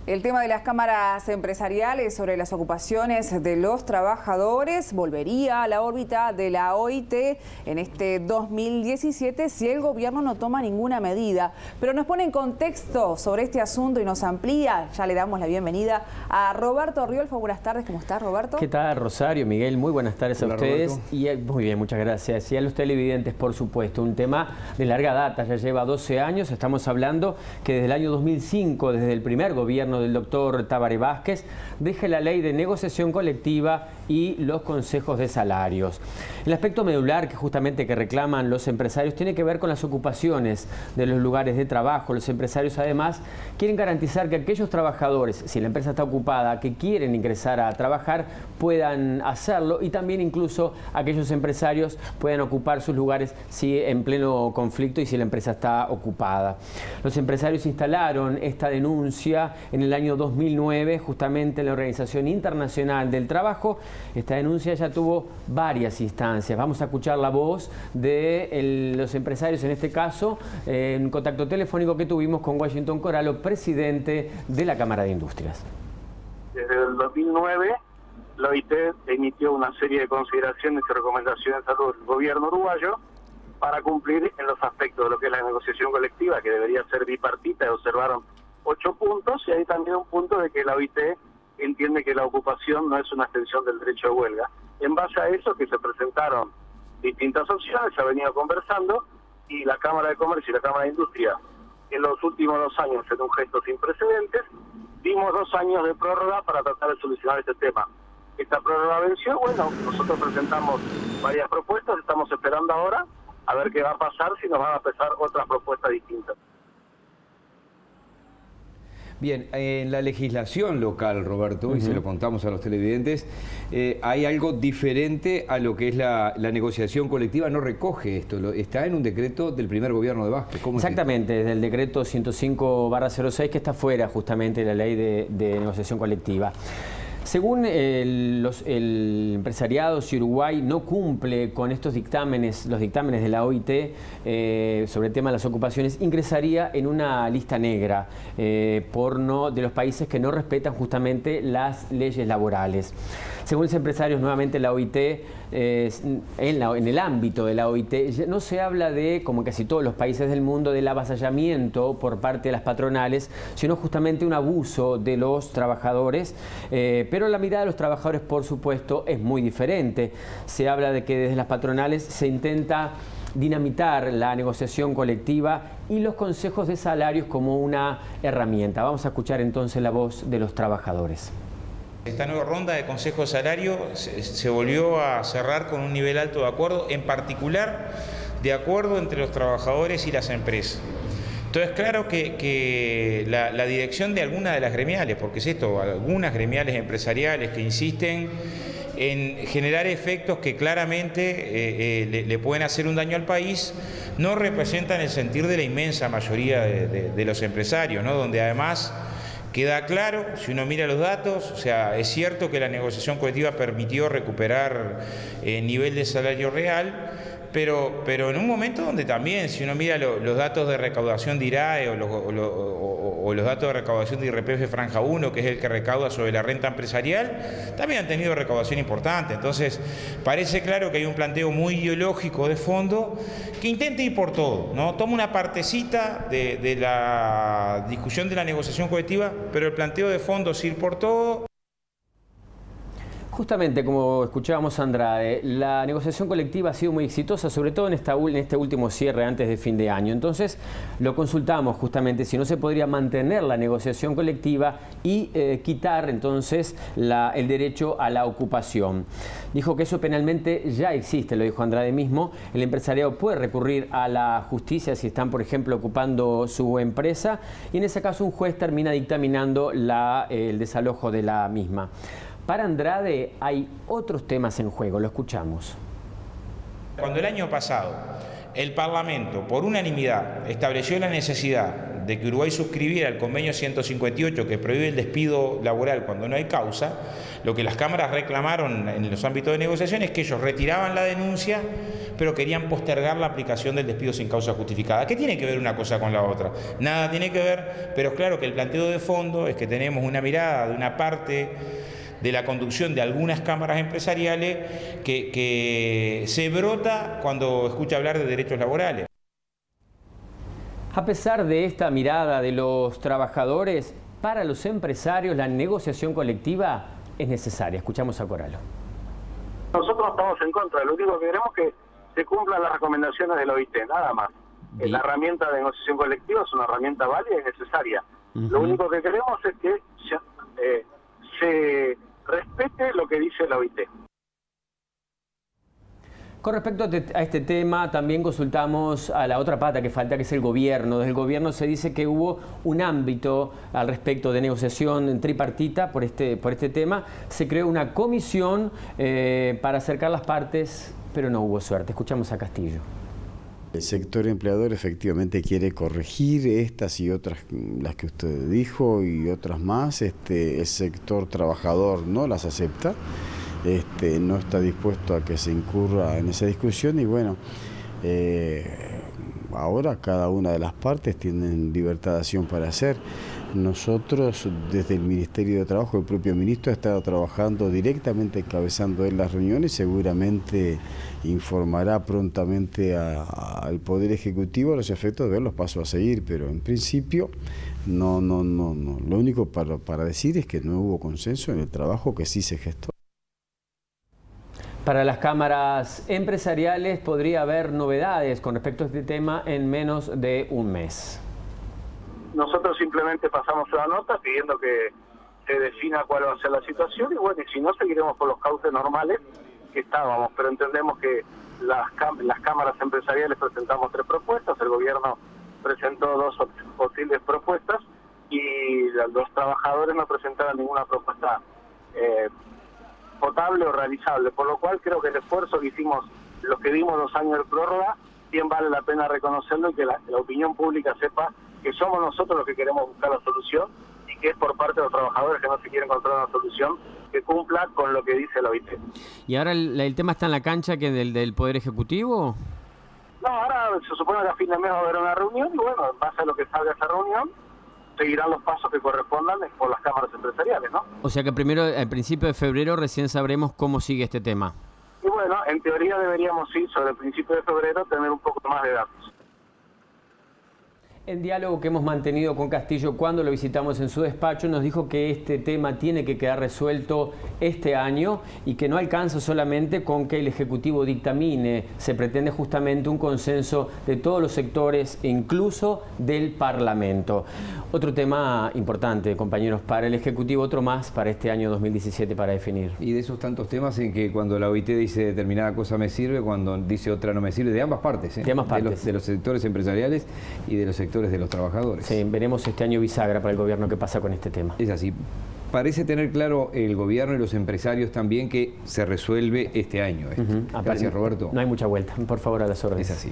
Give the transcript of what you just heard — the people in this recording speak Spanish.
El tema de las cámaras empresariales sobre las ocupaciones de los trabajadores volvería a la órbita de la OIT en este 2017 si el gobierno no toma ninguna medida. Pero nos pone en contexto sobre este asunto y nos amplía. Ya le damos la bienvenida a Roberto Riolfo. Buenas tardes, ¿cómo está, Roberto? ¿Qué tal, Rosario, Miguel? Muy buenas tardes a ustedes. Roberto. Y muy bien, muchas gracias. Y a los televidentes, por supuesto, un tema de larga data, ya lleva 12 años. Estamos hablando que desde el año 2005, desde el primer gobierno del doctor Tabaré Vázquez, rige la ley de negociación colectiva y los consejos de salarios. El aspecto medular que reclaman los empresarios tiene que ver con las ocupaciones de los lugares de trabajo. Los empresarios además quieren garantizar que aquellos trabajadores, si la empresa está ocupada, que quieren ingresar a trabajar, puedan hacerlo, y también incluso aquellos empresarios puedan ocupar sus lugares si en pleno conflicto y si la empresa está ocupada. Los empresarios instalaron esta denuncia en el año 2009, justamente en la Organización Internacional del Trabajo. Esta denuncia ya tuvo varias instancias. Vamos a escuchar la voz de los empresarios, en este caso, en contacto telefónico que tuvimos con Washington Coralo, presidente de la Cámara de Industrias. Desde el 2009, la OIT emitió una serie de consideraciones y recomendaciones al gobierno uruguayo para cumplir en los aspectos de lo que es la negociación colectiva, que debería ser bipartita. Observaron 8 puntos, y hay también un punto de que la OIT entiende que la ocupación no es una extensión del derecho de huelga. En base a eso que se presentaron distintas opciones, se ha venido conversando, y la Cámara de Comercio y la Cámara de Industria en los últimos 2 años, en un gesto sin precedentes, dimos 2 años de prórroga para tratar de solucionar este tema. Esta prórroga venció, bueno, nosotros presentamos varias propuestas, estamos esperando ahora a ver qué va a pasar, si nos van a pesar otras propuestas distintas. Bien, en la legislación local, Roberto, y se lo contamos a los televidentes, hay algo diferente a lo que es la negociación colectiva. No recoge esto, está en un decreto del primer gobierno de Vázquez. ¿Cómo Exactamente, desde el decreto 105/06, que está fuera justamente de la ley de negociación colectiva. Según el empresariado, si Uruguay no cumple con estos dictámenes, los dictámenes de la OIT sobre el tema de las ocupaciones, ingresaría en una lista negra de los países que no respetan justamente las leyes laborales. Según los empresarios, nuevamente la OIT, en el ámbito de la OIT, no se habla de, como en casi todos los países del mundo, del avasallamiento por parte de las patronales, sino justamente un abuso de los trabajadores. Pero la mirada de los trabajadores, por supuesto, es muy diferente. Se habla de que desde las patronales se intenta dinamitar la negociación colectiva y los consejos de salarios como una herramienta. Vamos a escuchar entonces la voz de los trabajadores. Esta nueva ronda de consejo de salario se volvió a cerrar con un nivel alto de acuerdo, en particular de acuerdo entre los trabajadores y las empresas. Entonces, claro que la dirección de algunas de las gremiales, porque es esto, algunas gremiales empresariales que insisten en generar efectos que claramente le pueden hacer un daño al país, no representan el sentir de la inmensa mayoría de los empresarios, ¿no? Donde además queda claro, si uno mira los datos, o sea, es cierto que la negociación colectiva permitió recuperar el nivel de salario real, pero en un momento donde también, si uno mira los datos de recaudación de IRAE o los datos de recaudación de IRPF Franja 1, que es el que recauda sobre la renta empresarial, también han tenido recaudación importante. Entonces, parece claro que hay un planteo muy ideológico de fondo que intenta ir por todo, ¿no? Toma una partecita de la discusión de la negociación colectiva, pero el planteo de fondo es ir por todo. Justamente, como escuchábamos a Andrade, la negociación colectiva ha sido muy exitosa, sobre todo en este último cierre antes de fin de año. Entonces, lo consultamos justamente si no se podría mantener la negociación colectiva y quitar entonces el derecho a la ocupación. Dijo que eso penalmente ya existe, lo dijo Andrade mismo. El empresariado puede recurrir a la justicia si están, por ejemplo, ocupando su empresa, y en ese caso un juez termina dictaminando el desalojo de la misma. Para Andrade hay otros temas en juego, lo escuchamos. Cuando el año pasado el Parlamento, por unanimidad, estableció la necesidad de que Uruguay suscribiera el convenio 158 que prohíbe el despido laboral cuando no hay causa, lo que las cámaras reclamaron en los ámbitos de negociación es que ellos retiraban la denuncia pero querían postergar la aplicación del despido sin causa justificada. ¿Qué tiene que ver una cosa con la otra? Nada tiene que ver, pero es claro que el planteo de fondo es que tenemos una mirada de una parte de la conducción de algunas cámaras empresariales que se brota cuando escucha hablar de derechos laborales. A pesar de esta mirada de los trabajadores, para los empresarios la negociación colectiva es necesaria. Escuchamos a Coralo. Nosotros estamos en contra, lo único que queremos es que se cumplan las recomendaciones de la OIT, nada más. Bien. La herramienta de negociación colectiva es una herramienta válida y necesaria. Lo único que queremos es que se respete lo que dice la OIT. Con respecto a este tema, también consultamos a la otra pata que falta, que es el gobierno. Desde el gobierno se dice que hubo un ámbito al respecto de negociación tripartita por este tema. Se creó una comisión para acercar las partes, pero no hubo suerte. Escuchamos a Castillo. El sector empleador efectivamente quiere corregir estas y otras, las que usted dijo, y otras más. El sector trabajador no las acepta. No está dispuesto a que se incurra en esa discusión y bueno, ahora cada una de las partes tienen libertad de acción para hacer. Nosotros desde el Ministerio de Trabajo, el propio ministro ha estado trabajando directamente, encabezando en las reuniones, seguramente informará prontamente al Poder Ejecutivo a los efectos de ver los pasos a seguir, pero en principio no. Lo único para decir es que no hubo consenso en el trabajo que sí se gestó. Para las cámaras empresariales podría haber novedades con respecto a este tema en menos de un mes. Nosotros simplemente pasamos una nota pidiendo que se defina cuál va a ser la situación y bueno, y si no seguiremos por los cauces normales que estábamos, pero entendemos que las cámaras empresariales presentamos 3 propuestas, el gobierno presentó 2 posibles propuestas y los trabajadores no presentaron ninguna propuesta potable o realizable, por lo cual creo que el esfuerzo que hicimos, los que dimos 2 años de prórroga, bien vale la pena reconocerlo y que la opinión pública sepa que somos nosotros los que queremos buscar la solución y que es por parte de los trabajadores que no se quiere encontrar una solución que cumpla con lo que dice la OIT. ¿Y ahora el tema está en la cancha que del Poder Ejecutivo? No, ahora se supone que a fin de mes va a haber una reunión y bueno, en base a lo que salga esa reunión, seguirán los pasos que correspondan por las cámaras empresariales, ¿no? O sea que primero, al principio de febrero, recién sabremos cómo sigue este tema. Y bueno, en teoría deberíamos ir sobre el principio de febrero tener un poco más de datos. El diálogo que hemos mantenido con Castillo cuando lo visitamos en su despacho nos dijo que este tema tiene que quedar resuelto este año y que no alcanza solamente con que el Ejecutivo dictamine, se pretende justamente un consenso de todos los sectores e incluso del Parlamento. Otro tema importante, compañeros, para el Ejecutivo, otro más para este año 2017 para definir. Y de esos tantos temas en que cuando la OIT dice determinada cosa me sirve, cuando dice otra no me sirve, de ambas partes, De ambas partes. De los sectores empresariales y de los sectores de los trabajadores. Sí, veremos este año bisagra para el gobierno qué pasa con este tema. Es así. Parece tener claro el gobierno y los empresarios también que se resuelve este año. Gracias, Roberto. No hay mucha vuelta. Por favor, a las órdenes. Es así.